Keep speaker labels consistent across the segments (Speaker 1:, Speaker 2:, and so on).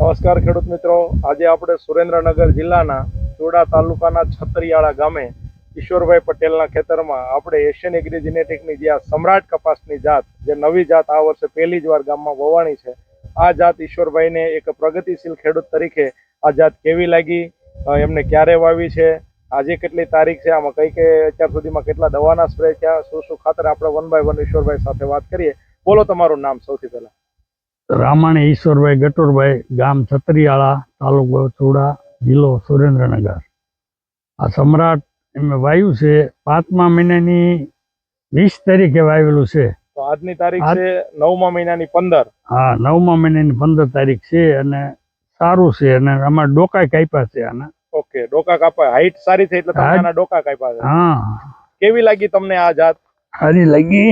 Speaker 1: નમસ્કાર ખેડૂત મિત્રો, આજે આપણે સુરેન્દ્રનગર જિલ્લાના ચોડા તાલુકાના છતરિયાળા ગામે ઈશ્વરભાઈ પટેલના ખેતરમાં આપણે એશિયન એગ્રી જીનેટિકની જે આ સમ્રાટ કપાસની જાત, જે નવી જાત આ વર્ષે પહેલી જ વાર ગામમાં વવાણી છે, આ જાત ઈશ્વરભાઈને એક પ્રગતિશીલ ખેડૂત તરીકે આ જાત કેવી લાગી, એમને ક્યારે વાવી છે, આજે કેટલી તારીખ છે, આમાં કઈ અત્યાર સુધીમાં કેટલા દવાના સ્પ્રે થયા, શું ખાતર, આપણે વન બાય વન ઈશ્વરભાઈ સાથે વાત કરીએ. બોલો તમારું નામ સૌથી પહેલા.
Speaker 2: રામાણી ઈશ્વરભાઈ ગટુરભાઈ, ગામ છતરિયાળા, તાલુકો ચોડા, જિલ્લો સુરેન્દ્રનગર. આ સમ્રાટ એમ વાયુ છે 5મા મહિનાની 20 તારીખે વાવેલું છે.
Speaker 1: તો આજની તારીખ છે 9મા મહિનાની 15.
Speaker 2: હા, 9મા મહિનાની 15 તારીખ છે અને સારું છે. અને આમાં ડોકા કાપ્યા છે આના.
Speaker 1: ઓકે, ડોકા કાપ્યા, હાઈટ સારી થઈ એટલે તમે આના ડોકા કાપ્યા છે.
Speaker 2: હા.
Speaker 1: કેવી લાગી તમને આ જાત?
Speaker 2: સારી લાગી.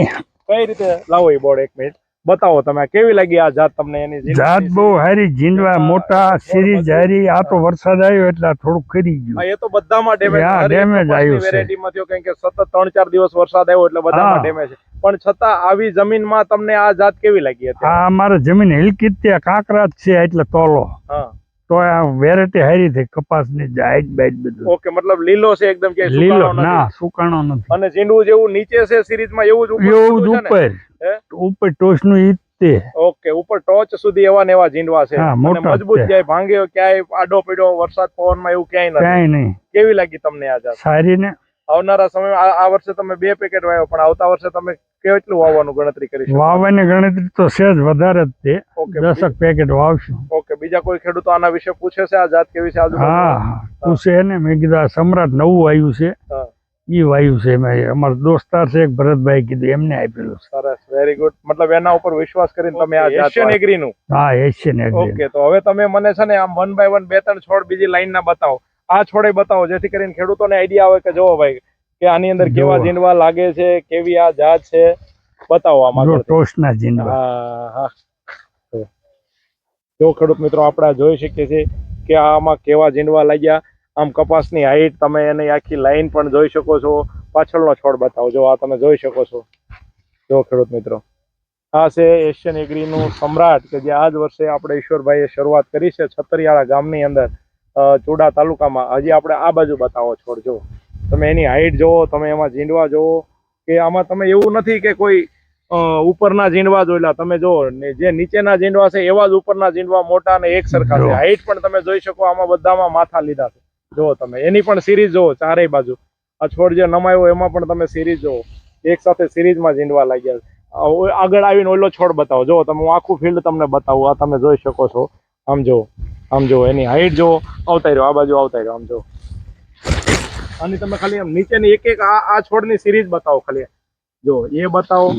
Speaker 1: કઈ રીતે લાવો એ બોર્ડ, 1 મિનિટ બતાવો તમે, કેવી લાગી આ જાત તમને? એની
Speaker 2: જાત બહુ હારી, જીંડવા મોટા, સિરીઝ હારી. આ તો વરસાદ આવ્યો એટલે થોડુંક ખરી ગયું.
Speaker 1: એ તો બધામાં ડેમેજ
Speaker 2: આવ્યું છે.
Speaker 1: વેરાયટીમાં થયો, કારણ કે સતત 3-4 દિવસ વરસાદ આવ્યો એટલે બધામાં ડેમેજ છે. પણ છતાં આવી જમીનમાં તમને આ જાત કેવી લાગી હતી?
Speaker 2: આ અમારે જમીન હલકી જ કાંકરા જ છે એટલે તોલો.
Speaker 1: હા,
Speaker 2: તો આ વેરાયટી હારી થઈ, કપાસની હાઈટ બાઈટ બધું.
Speaker 1: ઓકે, મતલબ લીલો છે એકદમ, કે
Speaker 2: લીલો ના, સુકાણો નથી.
Speaker 1: અને ઝીંડવું જેવું નીચે છે સિરીઝમાં એવું જ
Speaker 2: ઉપર ટોચ નું ઈ તે.
Speaker 1: ઓકે, ઉપર ટોચ સુધી એવા ને એવા ઝીંડવા છે, મજબૂત જાય, ભાંગે ક્યાંય આડો પડ્યો વરસાદ પવનમાં એવું ક્યાંય
Speaker 2: નહીં.
Speaker 1: કેવી લાગી તમને આ જાત?
Speaker 2: સારી ને.
Speaker 1: આવનારા સમયમાં આ વર્ષે તમે 2 પેકેટ વાવ્યો, પણ આવતા વર્ષે તમે કેટલું વાવવાનું ગણતરી કરી શકો?
Speaker 2: વાવવાની ગણતરી તો સહેજ વધારે જ છે. 10 પેકેટ વાવશું.
Speaker 1: ઓકે, બીજા કોઈ ખેડૂતો આના વિશે પૂછે છે, આ જાત કેવી છે?
Speaker 2: હા, પૂછે ને. મેં કીધું સમ્રાટ નવું આવ્યું છે, ઈ વાયુ છે. અમારા દોસ્તાર છે એક ભરતભાઈ, કીધું એમને આપેલું.
Speaker 1: સરસ, વેરી ગુડ. મતલબ એના ઉપર વિશ્વાસ કરીને તમે આ એશિયન એગ્રી નું?
Speaker 2: હા, એશિયન એગ્રી.
Speaker 1: ઓકે, તો હવે તમે મને છે ને આમ 1 બાય 1 2-3 છોડ બીજી લાઈન ના બતાવો. આ છોડે બતાવો, જેથી કરીને ખેડૂતોને આઈડિયા આવે કે જોવો ભાઈ કે આની અંદર કેવા ઝીંડવા લાગે છે, કેવી આ જાત છે, બતાવો. આમાં
Speaker 2: ટોચના ઝીંડવા.
Speaker 1: હા, જો ખેડૂત મિત્રો, આપણે જોઈ શકીએ છીએ કે આમાં કેવા ઝીંડવા લાગ્યા. આમ કપાસની હાઈટ, તમે એની આખી લાઈન પણ જોઈ શકો છો. પાછળનો છોડ બતાવો, જો આ તમે જોઈ શકો છો. જો ખેડૂત મિત્રો, આ છે એશિયન એગ્રીનું સમ્રાટ, કે જે આજ વર્ષે આપણે ઈશ્વરભાઈએ શરૂઆત કરી છે છતરિયાળા ગામની અંદર, ચોડા તાલુકામાં. હજી આપણે આ બાજુ બતાવો છોડ, જો તમે એની હાઈટ જોવો, તમે એમાં ઝીંડવા જોવો, કે આમાં તમે એવું નથી કે કોઈ ઉપરના ઝીંડવા જોયેલા, તમે જો જે નીચેના ઝીંડવા છે એવા જ ઉપરના ઝીંડવા મોટા અને એક સરખા છે. હાઈટ પણ તમે જોઈ શકો, આમાં બધામાં માથા લીધા છે. જો તમે એની પણ સિરીઝ જોવો, ચારેય બાજુ. આ છોડ જે નમાયો એમાં પણ તમે સિરીઝ જોવો, એક સાથે સિરીઝમાં ઝીંડવા લાગ્યા છે. આગળ આવીને ઓલો છોડ બતાવો, જો તમે, હું આખું ફિલ્ડ તમને બતાવું. આ તમે જોઈ શકો છો. આમ જો, આમ જો, એની હાઈટ જો. આવતા રહ્યો, આ બાજુ આવતા રહ્યો. આમ જો, અને તમે ખાલી આમ નીચેની એક આ છોડની સિરીઝ બતાવો. ખાલી જો એ બતાવો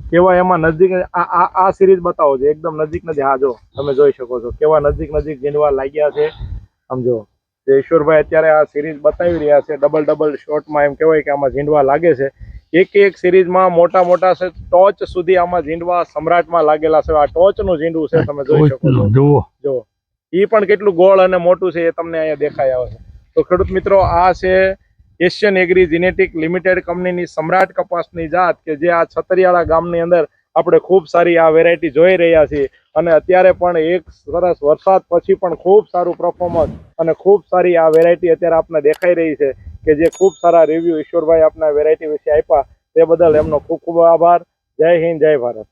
Speaker 1: કેવા એમાં નજીક. આ સિરીઝ બતાવો, છે એકદમ નજીક નજીક. હા, જો તમે જોઈ શકો છો કેવા નજીક નજીક ઝીંડવા લાગ્યા છે. આમ જો, ઈશ્વરભાઈ અત્યારે આ સિરીઝ બતાવી રહ્યા છે. ડબલ શોટમાં એમ કહેવાય કે આમાં ઝીંડવા લાગે છે. એક સિરીઝમાં મોટા મોટા છે, ટોચ સુધી આમાં ઝીંડવા સમ્રાટમાં લાગેલા છે. આ ટોચનું ઝીંડવું છે, તમે જોઈ શકો છો. જો એ પણ કેટલું ગોળ અને મોટું છે એ તમને અહીંયા દેખાઈ આવે છે. તો ખેડૂત મિત્રો, આ છે એશિયન એગ્રી જીનેટિક લિમિટેડ કંપનીની સમ્રાટ કપાસની જાત, કે જે આ છતરિયાળા ગામની અંદર આપણે ખૂબ સારી આ વેરાયટી જોઈ રહ્યા છીએ. અને અત્યારે પણ એક સરસ વરસાદ પછી પણ ખૂબ સારું પરફોર્મન્સ અને ખૂબ સારી આ વેરાયટી અત્યારે આપને દેખાઈ રહી છે, કે જે ખૂબ સારા રિવ્યુ ઈશ્વરભાઈ આપના વેરાયટી વિશે આપ્યા, તે બદલ એમનો ખૂબ ખૂબ આભાર. જય હિન્દ, જય ભારત.